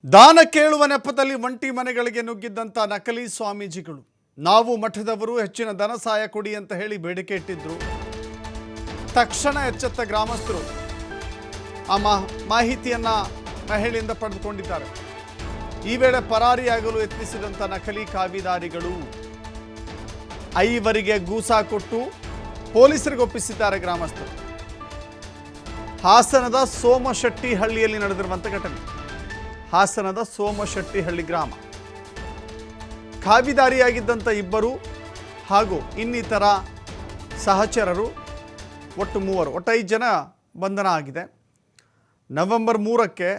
ದಾನ ಕೇಳುವ ನೆಪದಲ್ಲಿ ಒಂಟಿ ಮನೆಗಳಿಗೆ ನುಗ್ಗಿದ್ದಂಥ ನಕಲಿ ಸ್ವಾಮೀಜಿಗಳು ನಾವು ಮಠದವರು ಹೆಚ್ಚಿನ ಧನ ಸಹಾಯ ಕೊಡಿ ಅಂತ ಹೇಳಿ ಬೇಡಿಕೆ ಇಟ್ಟಿದ್ರು. ತಕ್ಷಣ ಎಚ್ಚೆತ್ತ ಗ್ರಾಮಸ್ಥರು ಆ ಮಾಹಿತಿಯನ್ನು ಮಹಿಳೆಯಿಂದ ಪಡೆದುಕೊಂಡಿದ್ದಾರೆ. ಈ ವೇಳೆ ಪರಾರಿಯಾಗಲು ಯತ್ನಿಸಿದಂಥ ನಕಲಿ ಕಾವಿದಾರಿಗಳು 5 ಗೂಸಾ ಕೊಟ್ಟು ಪೊಲೀಸರಿಗೆ ಒಪ್ಪಿಸಿದ್ದಾರೆ ಗ್ರಾಮಸ್ಥರು. ಹಾಸನದ ಸೋಮಶೆಟ್ಟಿಹಳ್ಳಿಯಲ್ಲಿ ನಡೆದಿರುವಂಥ ಘಟನೆ. ಹಾಸನದ ಸೋಮಶೆಟ್ಟಿಹಳ್ಳಿ ಗ್ರಾಮ. ಕಾವಿದಾರಿಯಾಗಿದ್ದಂಥ 2 ಹಾಗೂ ಇನ್ನಿತರ ಸಹಚರರು ಒಟ್ಟು 3 ಒಟ್ಟು 5 ಜನ ಬಂಧನ ಆಗಿದೆ. ನವೆಂಬರ್ 3ಕ್ಕೆ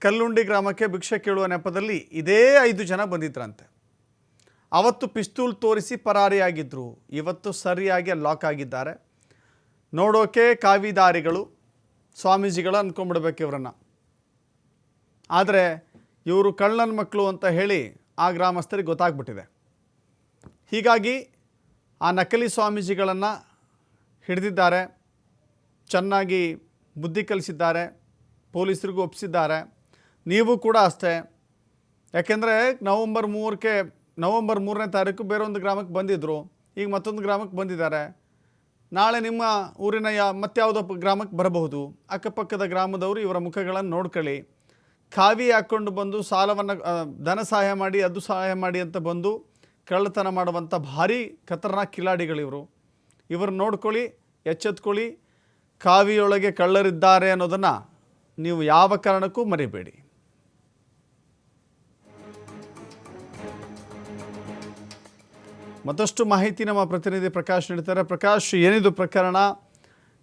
ಕಲ್ಲುಂಡಿ ಗ್ರಾಮಕ್ಕೆ ಭಿಕ್ಷೆ ಕೇಳುವ ನೆಪದಲ್ಲಿ ಇದೇ 5 ಜನ ಬಂದಿದ್ರಂತೆ. ಅವತ್ತು ಪಿಸ್ತೂಲ್ ತೋರಿಸಿ ಪರಾರಿಯಾಗಿದ್ದರು. ಇವತ್ತು ಸರಿಯಾಗಿ ಲಾಕ್ ಆಗಿದ್ದಾರೆ. ನೋಡೋಕೆ ಕಾವಿದಾರಿಗಳು ಸ್ವಾಮೀಜಿಗಳು ಅಂದ್ಕೊಂಡ್ಬಿಡ್ಬೇಕು ಇವರನ್ನು. ಆದರೆ ಇವರು ಕಳ್ಳನ ಮಕ್ಕಳು ಅಂತ ಹೇಳಿ ಆ ಗ್ರಾಮಸ್ಥರಿಗೆ ಗೊತ್ತಾಗ್ಬಿಟ್ಟಿದೆ. ಹೀಗಾಗಿ ಆ ನಕಲಿ ಸ್ವಾಮೀಜಿಗಳನ್ನು ಹಿಡಿದಿದ್ದಾರೆ, ಚೆನ್ನಾಗಿ ಬುದ್ಧಿ ಕಲಿಸಿದ್ದಾರೆ, ಪೊಲೀಸರಿಗೂ ಒಪ್ಪಿಸಿದ್ದಾರೆ. ನೀವು ಕೂಡ ಅಷ್ಟೇ. ಯಾಕೆಂದರೆ ನವೆಂಬರ್ 3ನೇ ತಾರೀಕು ಬೇರೊಂದು ಗ್ರಾಮಕ್ಕೆ ಬಂದಿದ್ದರು, ಈಗ ಮತ್ತೊಂದು ಗ್ರಾಮಕ್ಕೆ ಬಂದಿದ್ದಾರೆ. ನಾಳೆ ನಿಮ್ಮ ಊರಿನ ಮತ್ಯಾವುದೋ ಗ್ರಾಮಕ್ಕೆ ಬರಬಹುದು. ಅಕ್ಕಪಕ್ಕದ ಗ್ರಾಮದವರು ಇವರ ಮುಖಗಳನ್ನು ನೋಡ್ಕೊಳ್ಳಿ. ಕಾವಿ ಹಾಕ್ಕೊಂಡು ಬಂದು ಸಾಲವನ್ನು ಧನ ಸಹಾಯ ಮಾಡಿ ಅದು ಸಹಾಯ ಮಾಡಿ ಅಂತ ಬಂದು ಕಳ್ಳತನ ಮಾಡುವಂಥ ಭಾರಿ ಖತರ್ನಾಕ್ ಕಿಲಾಡಿಗಳಿವರು. ಇವರು ನೋಡ್ಕೊಳ್ಳಿ, ಎಚ್ಚೆತ್ಕೊಳ್ಳಿ. ಕಾವಿಯೊಳಗೆ ಕಳ್ಳರಿದ್ದಾರೆ ಅನ್ನೋದನ್ನು ನೀವು ಯಾವ ಕಾರಣಕ್ಕೂ ಮರಿಬೇಡಿ. ಮತ್ತಷ್ಟು ಮಾಹಿತಿ ನಮ್ಮ ಪ್ರತಿನಿಧಿ ಪ್ರಕಾಶ್ ನೀಡ್ತಾರೆ. ಪ್ರಕಾಶ್, ಏನಿದು ಪ್ರಕರಣ?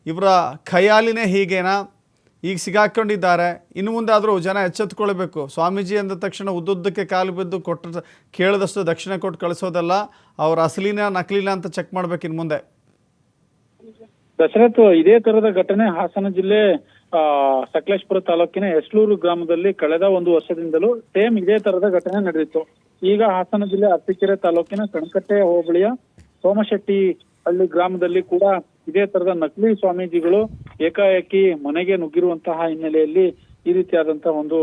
ಇವರ ಖಯಾಲಿನೇ ಹೀಗೇನಾ? ಈಗ ಸಿಗಾಕೊಂಡಿದ್ದಾರೆ. ಇನ್ನು ಮುಂದೆ ಆದರೂ ಜನ ಎಚ್ಚೆತ್ಕೊಳ್ಬೇಕು. ಸ್ವಾಮೀಜಿ ಅಂದ ತಕ್ಷಣ ಉದ್ದುದ್ದಕ್ಕೆ ಕಾಲು ಬಿದ್ದು ಕೇಳಿದಷ್ಟು ದಕ್ಷಿಣ ಕೊಟ್ಟು ಕಳಿಸೋದಲ್ಲ, ಅವ್ರ ಅಸಲಿನ ನಕಲಿನ ಅಂತ ಚೆಕ್ ಮಾಡ್ಬೇಕು ಇನ್ನು ಮುಂದೆ. ದಶರಥ್, ಇದೇ ತರದ ಘಟನೆ ಹಾಸನ ಜಿಲ್ಲೆ ಸಕಲೇಶಪುರ ತಾಲೂಕಿನ ಎಸ್ಲೂರು ಗ್ರಾಮದಲ್ಲಿ ಕಳೆದ 1 ವರ್ಷದಿಂದಲೂ ಸೇಮ್ ಇದೇ ತರದ ಘಟನೆ ನಡೆದಿತ್ತು. ಈಗ ಹಾಸನ ಜಿಲ್ಲೆ ಅರಸೀಕೆರೆ ತಾಲೂಕಿನ ಕಣಕಟ್ಟೆ ಹೋಬಳಿಯ ಸೋಮಶೆಟ್ಟಿಹಳ್ಳಿ ಗ್ರಾಮದಲ್ಲಿ ಕೂಡ ಇದೇ ತರದ ನಕಲಿ ಸ್ವಾಮೀಜಿಗಳು ಏಕಾಏಕಿ ಮನೆಗೆ ನುಗ್ಗಿರುವಂತಹ ಹಿನ್ನೆಲೆಯಲ್ಲಿ ಈ ರೀತಿಯಾದಂತಹ ಒಂದು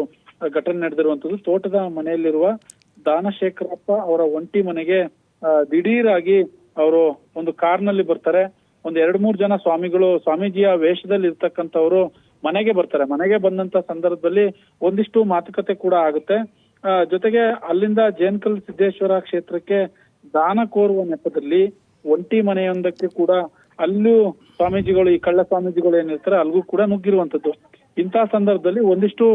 ಘಟನೆ ನಡೆದಿರುವಂತದ್ದು. ತೋಟದ ಮನೆಯಲ್ಲಿರುವ ದಾನಶೇಖರಪ್ಪ ಅವರ ಒಂಟಿ ಮನೆಗೆ ದಿಢೀರಾಗಿ ಅವರು ಒಂದು ಕಾರ್ನಲ್ಲಿ ಬರ್ತಾರೆ. ಒಂದು 2-3 ಜನ ಸ್ವಾಮೀಜಿಯ ವೇಷದಲ್ಲಿ ಇರ್ತಕ್ಕಂಥವ್ರು ಮನೆಗೆ ಬರ್ತಾರೆ. ಮನೆಗೆ ಬಂದಂತ ಸಂದರ್ಭದಲ್ಲಿ ಒಂದಿಷ್ಟು ಮಾತುಕತೆ ಕೂಡ ಆಗುತ್ತೆ. ಜೊತೆಗೆ ಅಲ್ಲಿಂದ ಜೇನ್ಕಲ್ ಸಿದ್ದೇಶ್ವರ ಕ್ಷೇತ್ರಕ್ಕೆ ದಾನ ಕೋರುವ ನೆಪದಲ್ಲಿ ಒಂಟಿ ಮನೆಯೊಂದಕ್ಕೆ ಕೂಡ ಅಲ್ಲೂ ಸ್ವಾಮೀಜಿಗಳು, ಈ ಕಳ್ಳ ಸ್ವಾಮೀಜಿಗಳು ಏನಿರ್ತಾರೆ ಅಲ್ಲಿಗೂ ಕೂಡ ನುಗ್ಗಿರುವಂತದ್ದು. ಇಂತಹ ಸಂದರ್ಭದಲ್ಲಿ ಒಂದಿಷ್ಟು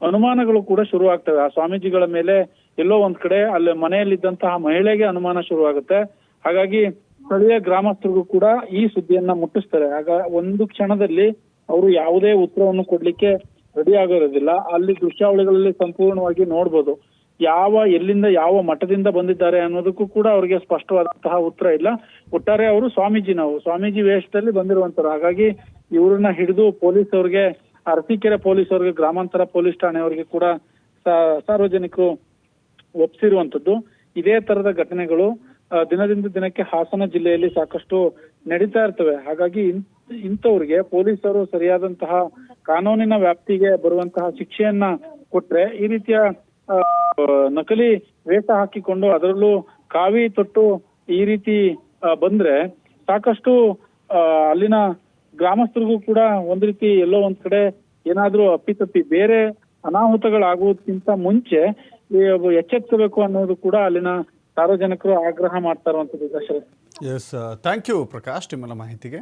ಅನುಮಾನಗಳು ಕೂಡ ಶುರು ಆಗ್ತವೆ. ಆ ಸ್ವಾಮೀಜಿಗಳ ಮೇಲೆ ಎಲ್ಲೋ ಒಂದ್ ಕಡೆ ಅಲ್ಲಿ ಮನೆಯಲ್ಲಿದ್ದಂತಹ ಮಹಿಳೆಗೆ ಅನುಮಾನ ಶುರುವಾಗುತ್ತೆ. ಹಾಗಾಗಿ ಸ್ಥಳೀಯ ಗ್ರಾಮಸ್ಥರಿಗೂ ಕೂಡ ಈ ಸುದ್ದಿಯನ್ನ ಮುಟ್ಟಿಸ್ತಾರೆ. ಆಗ ಒಂದು ಕ್ಷಣದಲ್ಲಿ ಅವರು ಯಾವುದೇ ಉತ್ತರವನ್ನು ಕೊಡ್ಲಿಕ್ಕೆ ರೆಡಿ ಆಗಿರೋದಿಲ್ಲ. ಅಲ್ಲಿ ದೃಶ್ಯಾವಳಿಗಳಲ್ಲಿ ಸಂಪೂರ್ಣವಾಗಿ ನೋಡ್ಬೋದು ಎಲ್ಲಿಂದ ಯಾವ ಮಠದಿಂದ ಬಂದಿದ್ದಾರೆ ಅನ್ನೋದಕ್ಕೂ ಕೂಡ ಅವರಿಗೆ ಸ್ಪಷ್ಟವಾದಂತಹ ಉತ್ತರ ಇಲ್ಲ. ಒಟ್ಟಾರೆ ಅವರು ಸ್ವಾಮೀಜಿ ವೇಷದಲ್ಲಿ ಬಂದಿರುವಂತರು. ಹಾಗಾಗಿ ಇವ್ರನ್ನ ಹಿಡಿದು ಪೊಲೀಸವ್ರಿಗೆ, ಅರಸೀಕೆರೆ ಪೊಲೀಸವ್ರಿಗೆ, ಗ್ರಾಮಾಂತರ ಪೊಲೀಸ್ ಠಾಣೆಯವರಿಗೆ ಕೂಡ ಸಾರ್ವಜನಿಕರು ಒಪ್ಪಿಸಿರುವಂತದ್ದು. ಇದೇ ತರದ ಘಟನೆಗಳು ದಿನದಿಂದ ದಿನಕ್ಕೆ ಹಾಸನ ಜಿಲ್ಲೆಯಲ್ಲಿ ಸಾಕಷ್ಟು ನಡೀತಾ ಇರ್ತವೆ. ಹಾಗಾಗಿ ಇಂಥವ್ರಿಗೆ ಪೊಲೀಸರು ಸರಿಯಾದಂತಹ ಕಾನೂನಿನ ವ್ಯಾಪ್ತಿಗೆ ಬರುವಂತಹ ಶಿಕ್ಷೆಯನ್ನ ಕೊಟ್ರೆ, ಈ ರೀತಿಯ ನಕಲಿ ವೇಷ ಹಾಕಿಕೊಂಡು ಅದರಲ್ಲೂ ಕಾವಿ ತೊಟ್ಟು ಈ ರೀತಿ ಬಂದ್ರೆ ಸಾಕಷ್ಟು ಅಲ್ಲಿನ ಗ್ರಾಮಸ್ಥರಿಗೂ ಕೂಡ ಒಂದ್ ರೀತಿ ಎಲ್ಲೋ ಒಂದ್ ಕಡೆ ಏನಾದ್ರೂ ಅಪ್ಪಿತಪ್ಪಿ ಬೇರೆ ಅನಾಹುತಗಳಾಗುವುದಕ್ಕಿಂತ ಮುಂಚೆ ಎಚ್ಚೆತ್ತಬೇಕು ಅನ್ನೋದು ಕೂಡ ಅಲ್ಲಿನ ಸಾರ್ವಜನಿಕರು ಆಗ್ರಹ ಮಾಡ್ತಾ ಇರುವಂತದ್ದು. Dasharath, yes, thank you Prakash ನಿಮ್ಮೆಲ್ಲ ಮಾಹಿತಿಗೆ.